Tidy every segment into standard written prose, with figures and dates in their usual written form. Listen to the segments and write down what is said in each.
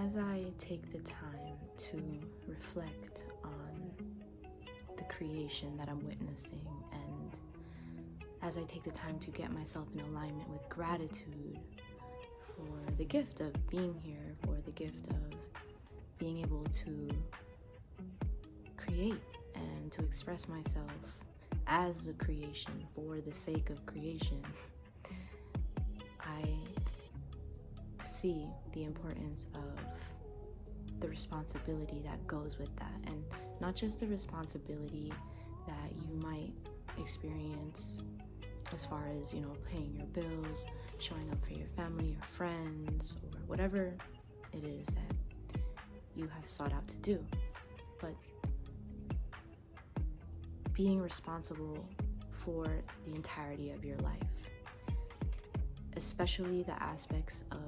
As I take the time to reflect on the creation that I'm witnessing, and as I take the time to get myself in alignment with gratitude for the gift of being here, for the gift of being able to create and to express myself as a creation for the sake of creation, I see the importance of the responsibility that goes with that, and not just the responsibility that you might experience as far as, paying your bills, showing up for your family, your friends, or whatever it is that you have sought out to do, but being responsible for the entirety of your life, especially the aspects of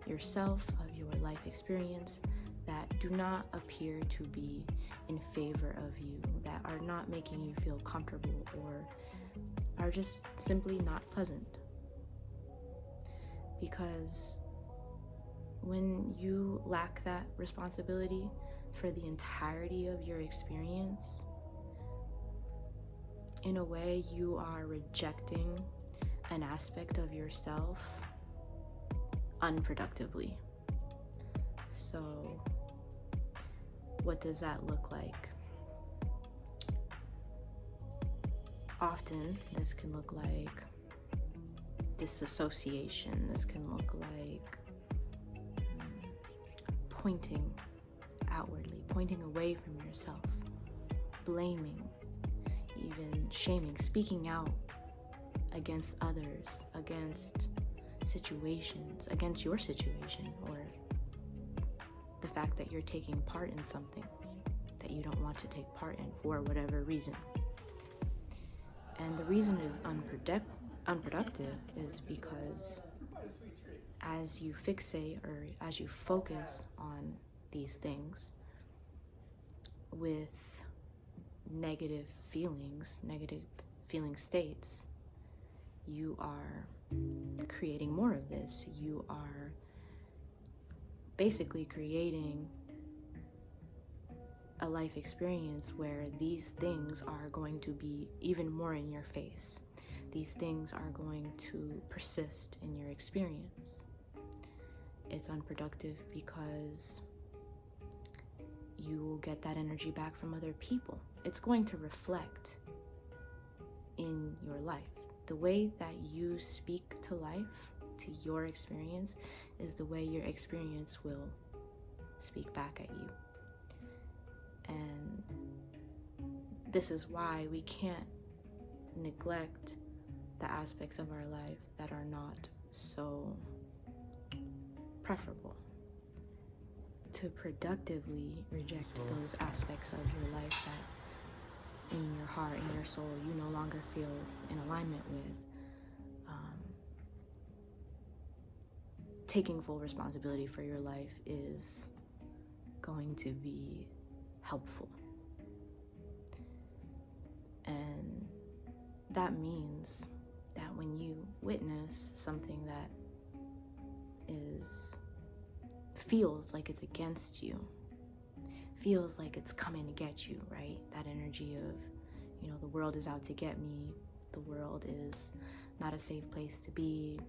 yourself, of your life experience that do not appear to be in favor of you, that are not making you feel comfortable or are just simply not pleasant. Because when you lack that responsibility for the entirety of your experience, in a way you are rejecting an aspect of yourself unproductively. So what does that look like? Often this can look like disassociation. This can look like pointing outwardly, pointing away from yourself, blaming, even shaming, speaking out against others, against situations, against your situation, or the fact that you're taking part in something that you don't want to take part in for whatever reason. And the reason it is unproductive is because as you fixate or as you focus on these things with negative feeling states, you are creating more of this. You are basically creating a life experience where these things are going to be even more in your face. These things are going to persist in your experience. It's unproductive because you will get that energy back from other people. It's going to reflect in your life. The way that you speak to life, to your experience, is the way your experience will speak back at you. And this is why we can't neglect the aspects of our life that are not so preferable. To productively reject those aspects of your life that in your heart, in your soul, you no longer feel in alignment with. Taking full responsibility for your life is going to be helpful. And that means that when you witness something that feels like it's against you, feels like it's coming to get you, right? That energy of, the world is out to get me, the world is not a safe place to be,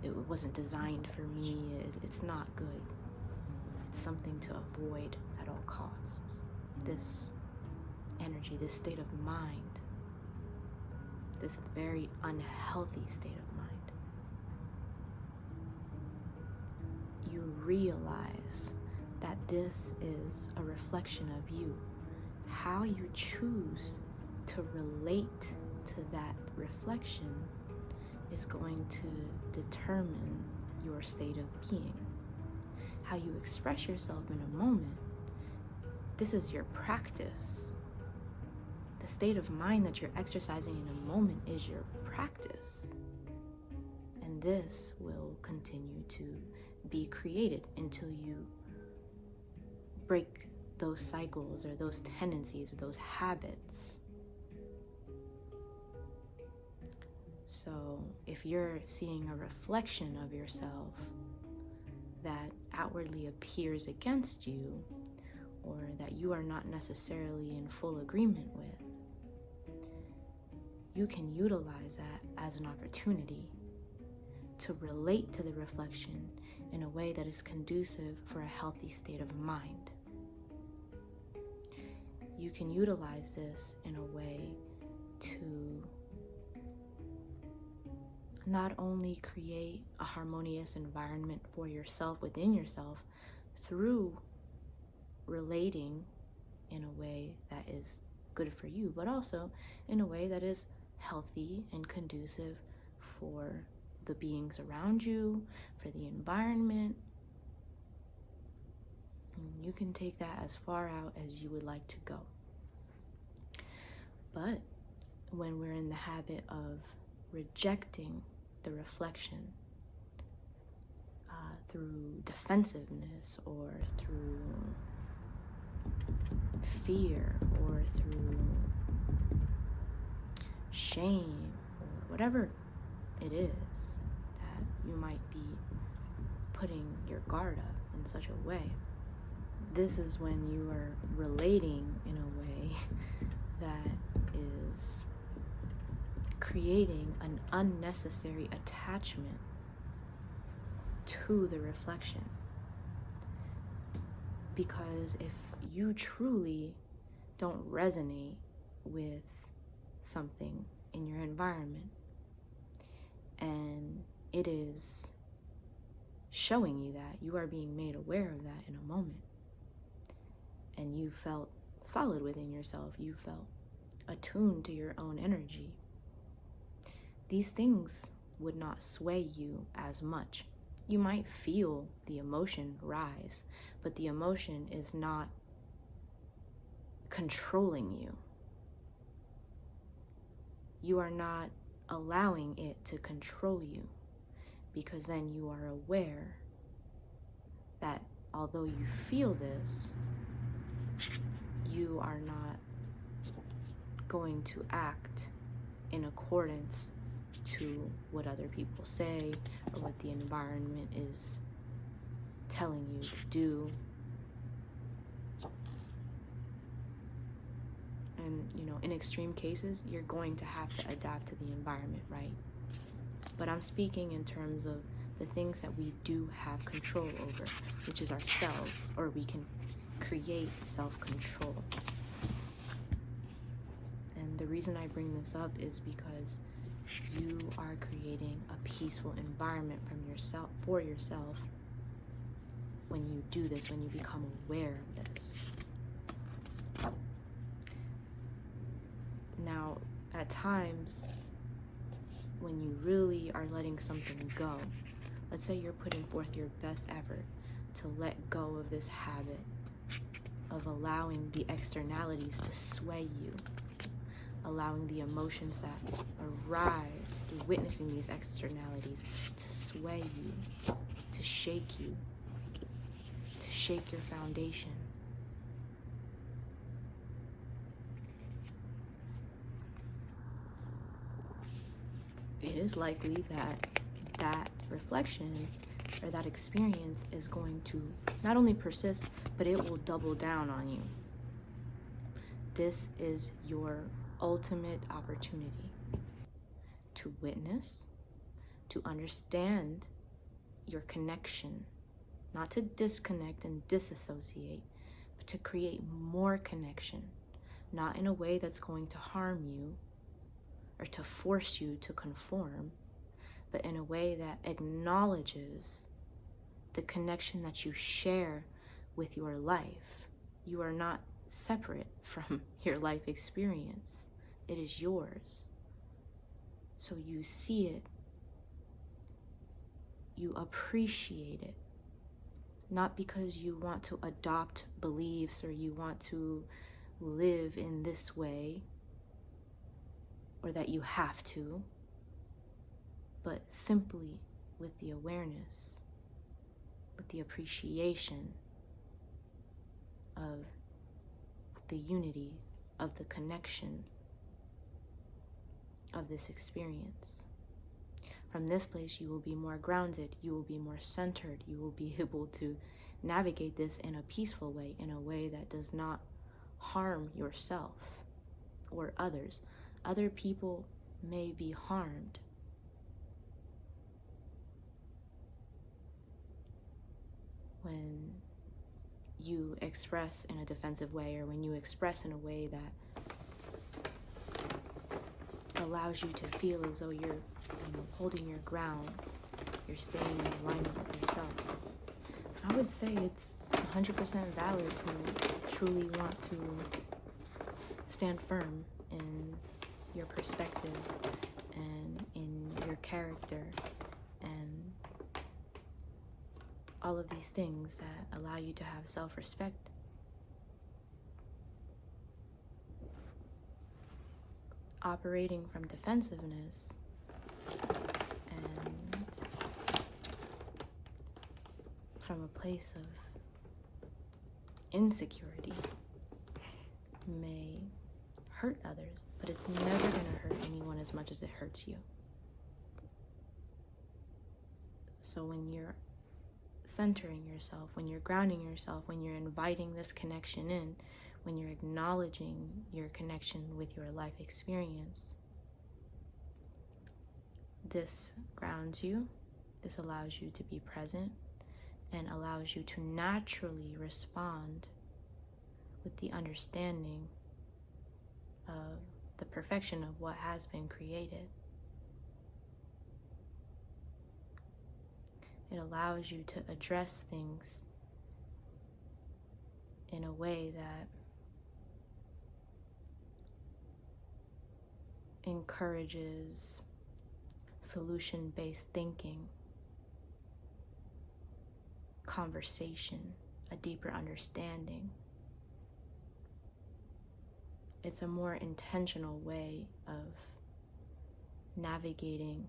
it wasn't designed for me, it's not good. It's something to avoid at all costs. This energy, this state of mind, this very unhealthy state of mind, you realize that this is a reflection of you. How you choose to relate to that reflection is going to determine your state of being. How you express yourself in a moment, this is your practice. The state of mind that you're exercising in a moment is your practice. And this will continue to be created until you break those cycles or those tendencies or those habits. So if you're seeing a reflection of yourself that outwardly appears against you, or that you are not necessarily in full agreement with, you can utilize that as an opportunity to relate to the reflection in a way that is conducive for a healthy state of mind. You can utilize this in a way to not only create a harmonious environment for yourself within yourself through relating in a way that is good for you, but also in a way that is healthy and conducive for the beings around you, for the environment. And you can take that as far out as you would like to go. But when we're in the habit of rejecting the reflection through defensiveness, or through fear, or through shame, or whatever it is that you might be putting your guard up in such a way, this is when you are relating in a way that is creating an unnecessary attachment to the reflection. Because if you truly don't resonate with something in your environment, and it is showing you that, you are being made aware of that in a moment, and you felt solid within yourself, you felt attuned to your own energy, these things would not sway you as much. You might feel the emotion rise, but the emotion is not controlling you. You are not allowing it to control you, because then you are aware that although you feel this, you are not going to act in accordance to what other people say or what the environment is telling you to do. And, in extreme cases, you're going to have to adapt to the environment, right? But I'm speaking in terms of the things that we do have control over, which is ourselves, or we can create self-control. And the reason I bring this up is because you are creating a peaceful environment for yourself when you do this, when you become aware of this. Now, at times, when you really are letting something go, let's say you're putting forth your best effort to let go of this habit of allowing the externalities to sway you, allowing the emotions that arise through witnessing these externalities to sway you, to shake you, to shake your foundation. It is likely that that reflection or that experience is going to not only persist, but it will double down on you. This is your ultimate opportunity to witness, to understand your connection, not to disconnect and disassociate, but to create more connection, not in a way that's going to harm you or to force you to conform, but in a way that acknowledges the connection that you share with your life. You are not separate from your life experience. It is yours. So you see it, you appreciate it, not because you want to adopt beliefs or you want to live in this way or that you have to, but simply with the awareness, with the appreciation of the unity, of the connection of this experience. From this place, you will be more grounded, you will be more centered, you will be able to navigate this in a peaceful way, in a way that does not harm yourself or others. Other people may be harmed when you express in a defensive way, or when you express in a way that allows you to feel as though you're holding your ground, you're staying in alignment with yourself. I would say it's 100% valid to truly want to stand firm in your perspective and in your character and all of these things that allow you to have self-respect. Operating from defensiveness and from a place of insecurity may hurt others, but it's never going to hurt anyone as much as it hurts you. So when you're centering yourself, when you're grounding yourself, when you're inviting this connection in, when you're acknowledging your connection with your life experience, this grounds you, this allows you to be present, and allows you to naturally respond with the understanding of the perfection of what has been created. It allows you to address things in a way that encourages solution-based thinking, conversation, a deeper understanding. It's a more intentional way of navigating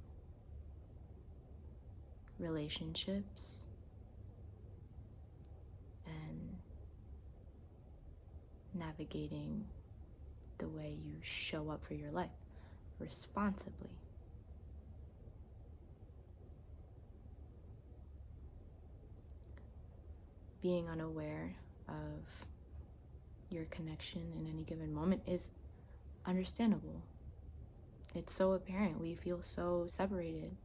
relationships and navigating the way you show up for your life responsibly. Being unaware of your connection in any given moment is understandable. It's so apparent. We feel so separated.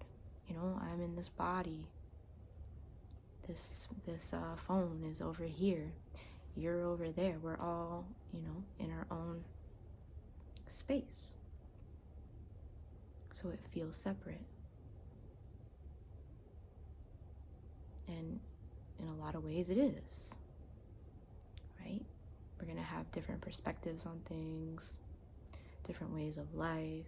I'm in this body. This phone is over here. You're over there. We're all, in our own space. So it feels separate. And in a lot of ways it is, right? We're going to have different perspectives on things, different ways of life.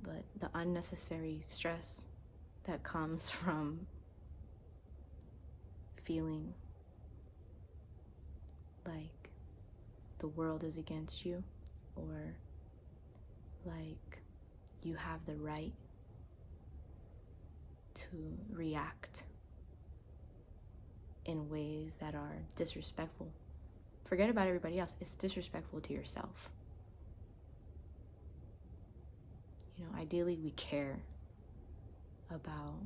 But the unnecessary stress that comes from feeling like the world is against you, or like you have the right to react in ways that are disrespectful. Forget about everybody else. It's disrespectful to yourself. Ideally we care about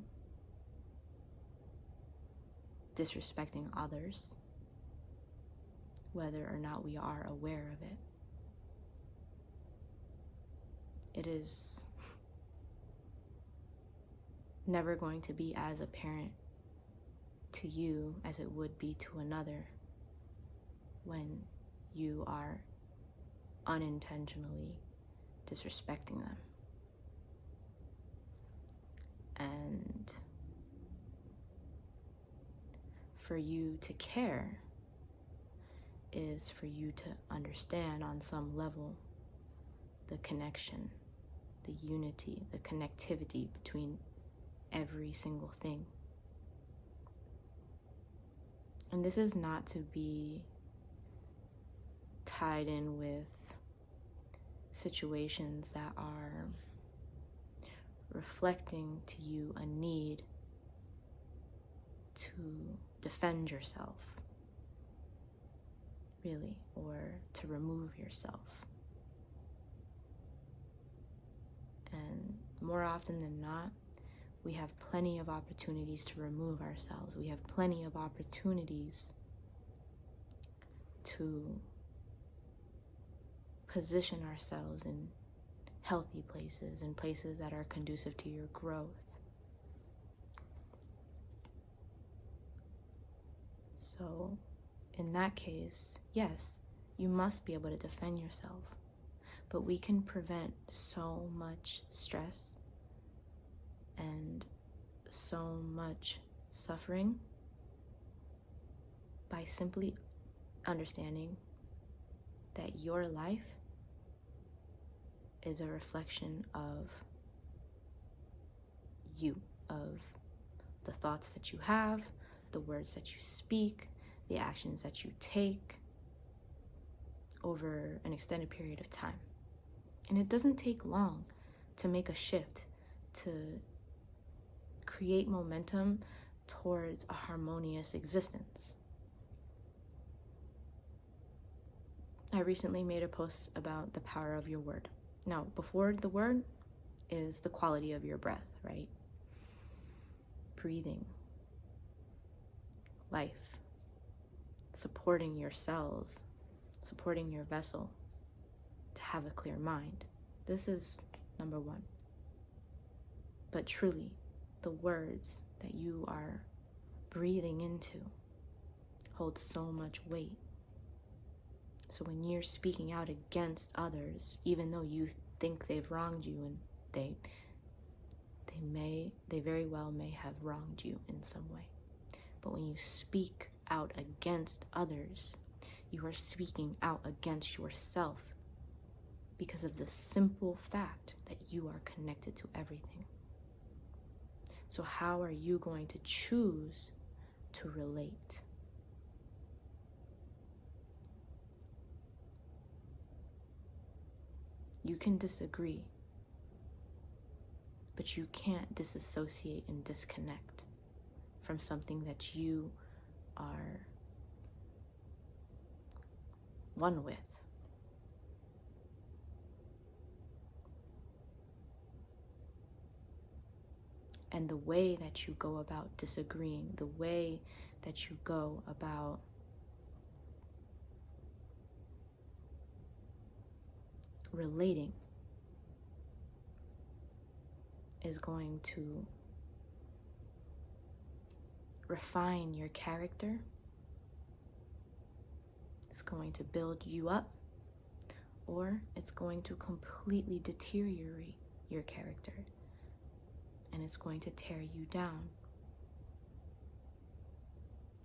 disrespecting others, whether or not we are aware of it. It is never going to be as apparent to you as it would be to another when you are unintentionally disrespecting them. And for you to care is for you to understand on some level the connection, the unity, the connectivity between every single thing. And this is not to be tied in with situations that are reflecting to you a need to defend yourself. really, or to remove yourself. And more often than not, we have plenty of opportunities to remove ourselves. We have plenty of opportunities to position ourselves in healthy places, in places that are conducive to your growth. So, in that case, yes, you must be able to defend yourself, but we can prevent so much stress and so much suffering by simply understanding that your life is a reflection of you, of the thoughts that you have, the words that you speak, the actions that you take over an extended period of time. And it doesn't take long to make a shift, to create momentum towards a harmonious existence. I recently made a post about the power of your word. Now, before the word is the quality of your breath, right? Breathing, life, supporting your cells, supporting your vessel to have a clear mind. This is number one. But truly, the words that you are breathing into hold so much weight. So when you're speaking out against others, even though you think they've wronged you, and they very well may have wronged you in some way. But when you speak out against others, you are speaking out against yourself because of the simple fact that you are connected to everything. So how are you going to choose to relate? You can disagree, but you can't disassociate and disconnect from something that you are one with. And the way that you go about disagreeing, the way that you go about relating is going to refine your character. It's going to build you up, or it's going to completely deteriorate your character, and it's going to tear you down.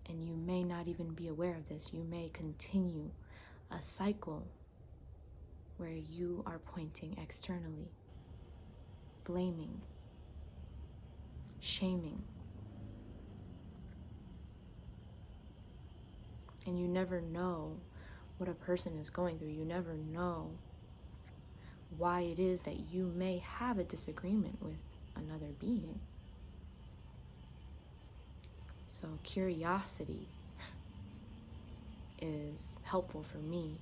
And you may not even be aware of this. You may continue a cycle where you are pointing externally, blaming, shaming. And you never know what a person is going through. You never know why it is that you may have a disagreement with another being. So curiosity is helpful for me,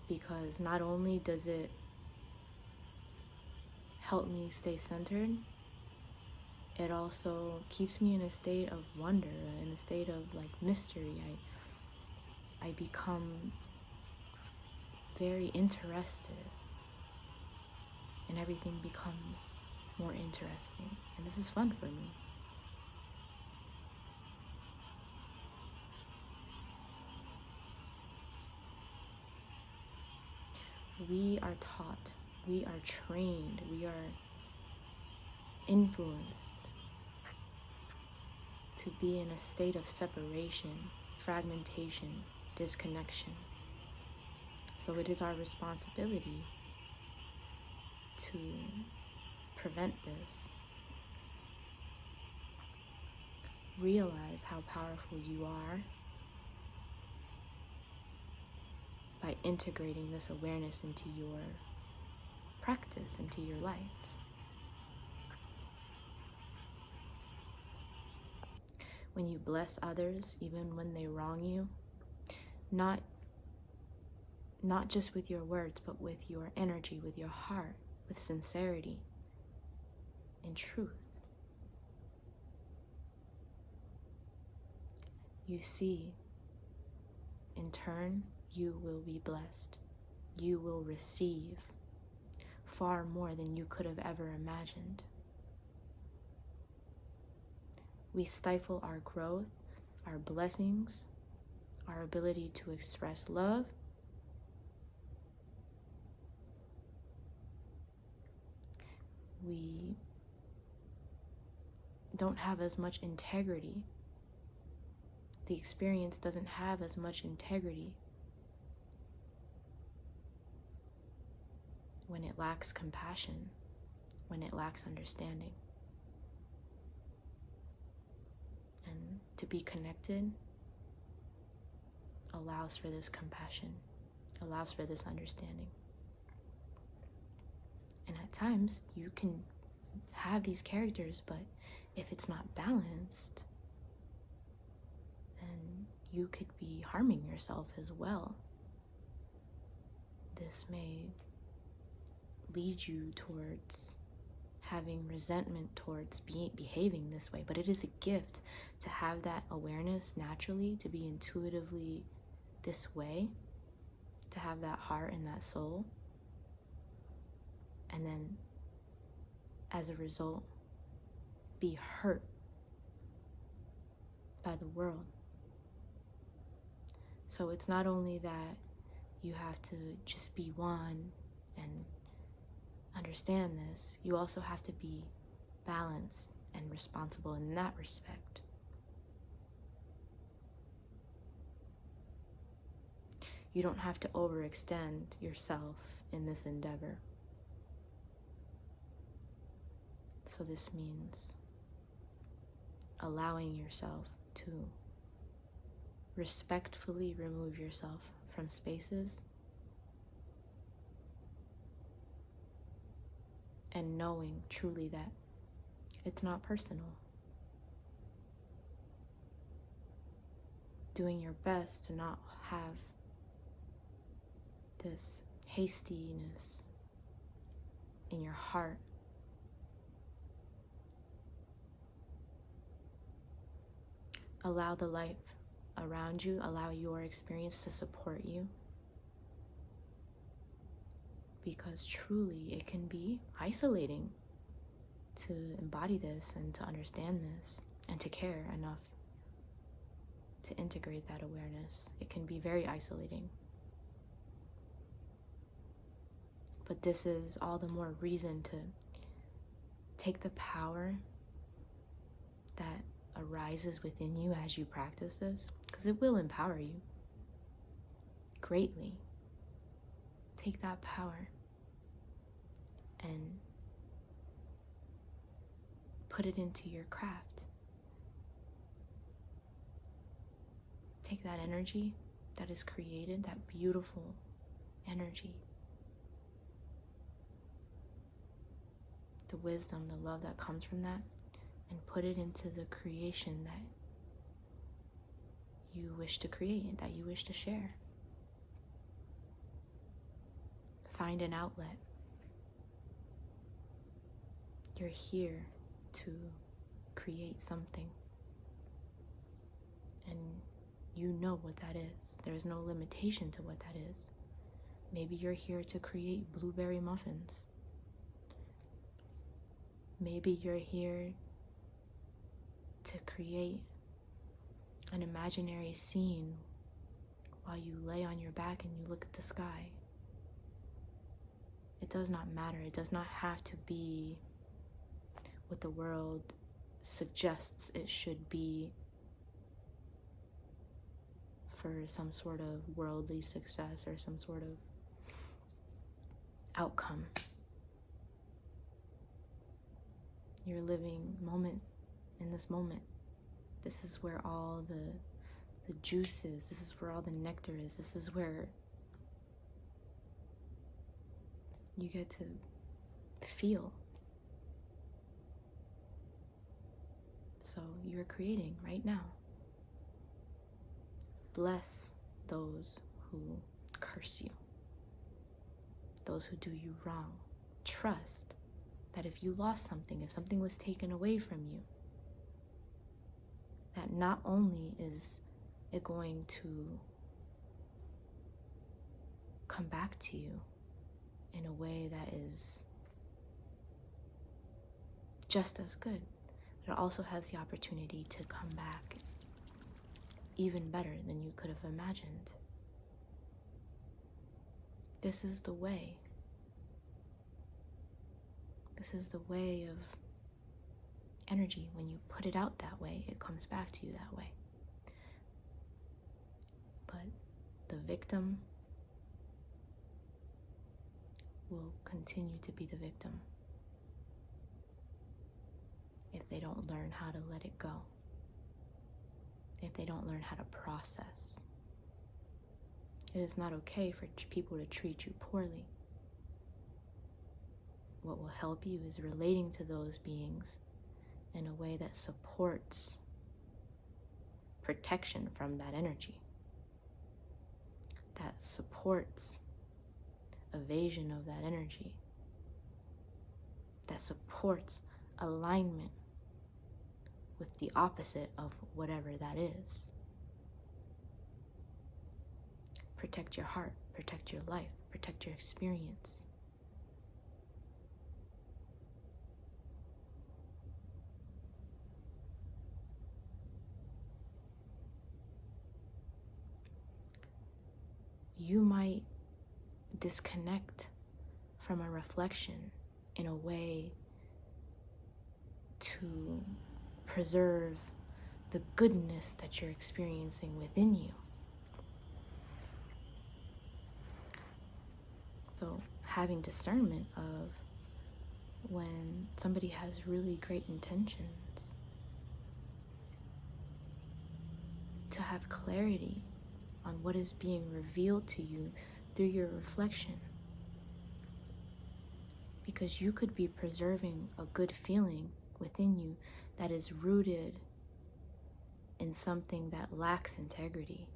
because not only does it help me stay centered, it also keeps me in a state of wonder, in a state of mystery. I become very interested, and everything becomes more interesting. And this is fun for me. We are taught, we are trained, we are influenced to be in a state of separation, fragmentation, disconnection. So it is our responsibility to prevent this. Realize how powerful you are by integrating this awareness into your practice, into your life. When you bless others, even when they wrong you, not just with your words, but with your energy, with your heart, with sincerity and truth. You see, in turn, you will be blessed. You will receive far more than you could have ever imagined. We stifle our growth, our blessings, our ability to express love. We don't have as much integrity. The experience doesn't have as much integrity when it lacks compassion, when it lacks understanding. And to be connected allows for this compassion, allows for this understanding. And at times, you can have these characters, but if it's not balanced, then you could be harming yourself as well. This may lead you towards having resentment towards behaving this way, but it is a gift to have that awareness naturally, to be intuitively this way, to have that heart and that soul, and then as a result be hurt by the world. So it's not only that you have to just be one and understand this, you also have to be balanced and responsible in that respect. You don't have to overextend yourself in this endeavor. So this means allowing yourself to respectfully remove yourself from spaces and knowing truly that it's not personal. Doing your best to not have this hastiness in your heart. Allow the life around you, allow your experience to support you. Because truly it can be isolating to embody this and to understand this and to care enough to integrate that awareness. It can be very isolating. But this is all the more reason to take the power that arises within you as you practice this, because it will empower you greatly. Take that power and put it into your craft. Take that energy that is created, that beautiful energy, the wisdom, the love that comes from that, and put it into the creation that you wish to create and that you wish to share. Find an outlet. You're here to create something. And you know what that is. There's no limitation to what that is. Maybe you're here to create blueberry muffins. Maybe you're here to create an imaginary scene while you lay on your back and you look at the sky. It does not matter. It does not have to be what the world suggests it should be for some sort of worldly success or some sort of outcome. You're living moment in this moment. This is where all the juice is. This is where all the nectar is. This is where you get to feel. So you're creating right now. Bless those who curse you, those who do you wrong. Trust that if you lost something, if something was taken away from you, that not only is it going to come back to you in a way that is just as good, but it also has the opportunity to come back even better than you could have imagined. This is the way. This is the way of energy. When you put it out that way, it comes back to you that way. But the victim will continue to be the victim if they don't learn how to let it go, if they don't learn how to process. It is not okay for people to treat you poorly. What will help you is relating to those beings in a way that supports protection from that energy, that supports evasion of that energy, that supports alignment with the opposite of whatever that is. Protect your heart, protect your life, protect your experience. You might disconnect from a reflection in a way to preserve the goodness that you're experiencing within you. So having discernment of when somebody has really great intentions, to have clarity on what is being revealed to you through your reflection. Because you could be preserving a good feeling within you that is rooted in something that lacks integrity.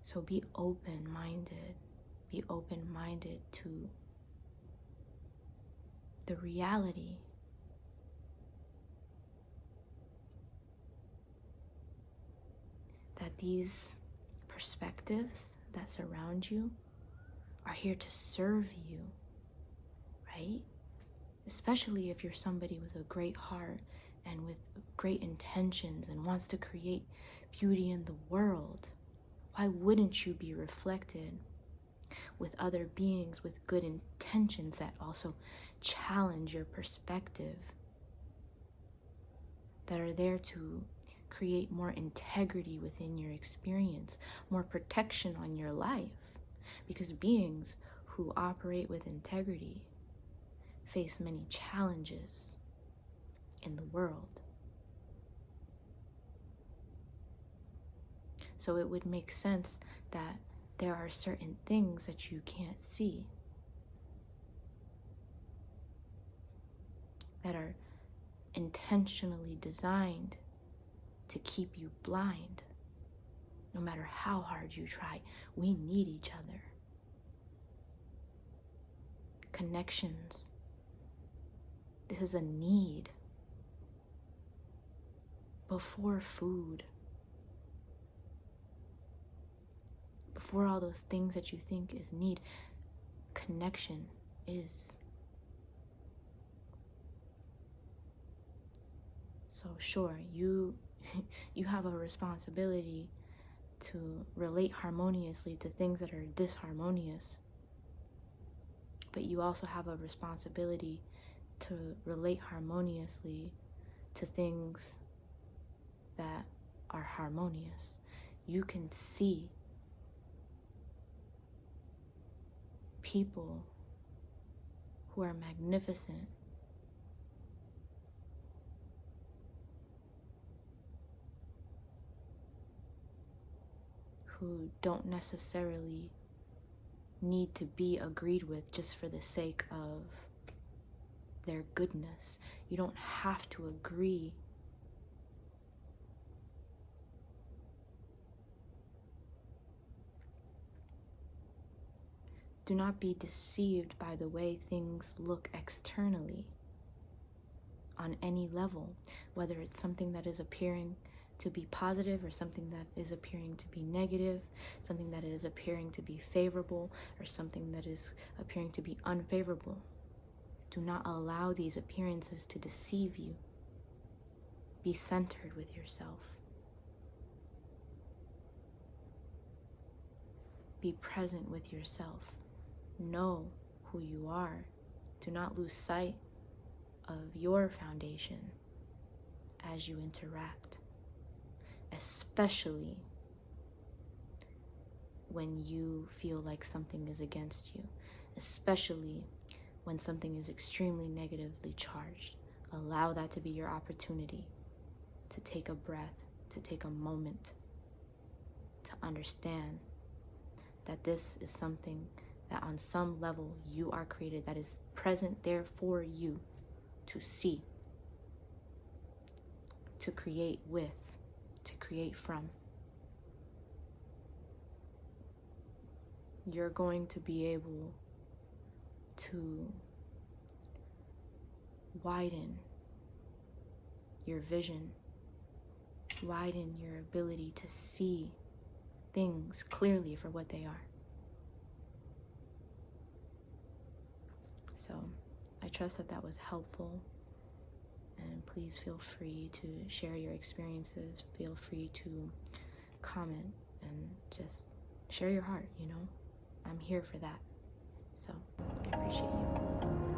So be open-minded. Be open-minded to the reality that these perspectives that surround you are here to serve you, right? Especially if you're somebody with a great heart and with great intentions and wants to create beauty in the world. Why wouldn't you be reflected with other beings with good intentions that also challenge your perspective, that are there to create more integrity within your experience, more protection on your life? Because beings who operate with integrity face many challenges in the world. So it would make sense that there are certain things that you can't see, that are intentionally designed to keep you blind. No matter how hard you try, we need each other. Connections. This is a need. Before food. Before all those things that you think is need, connection is. So sure, you have a responsibility to relate harmoniously to things that are disharmonious. But you also have a responsibility to relate harmoniously to things that are harmonious. You can see people who are magnificent, who don't necessarily need to be agreed with just for the sake of their goodness. You don't have to agree Do not be deceived by the way things look externally on any level, whether it's something that is appearing to be positive or something that is appearing to be negative, something that is appearing to be favorable or something that is appearing to be unfavorable. Do not allow these appearances to deceive you. Be centered with yourself. Be present with yourself. Know who you are. Do not lose sight of your foundation as you interact, especially when you feel like something is against you, especially when something is extremely negatively charged. Allow that to be your opportunity to take a breath, to take a moment, to understand that this is something that on some level you are created, that is present there for you to see, to create with, to create from. You're going to be able to widen your vision, widen your ability to see things clearly for what they are. So I trust that that was helpful, and please feel free to share your experiences. Feel free to comment and just share your heart, I'm here for that. So I appreciate you.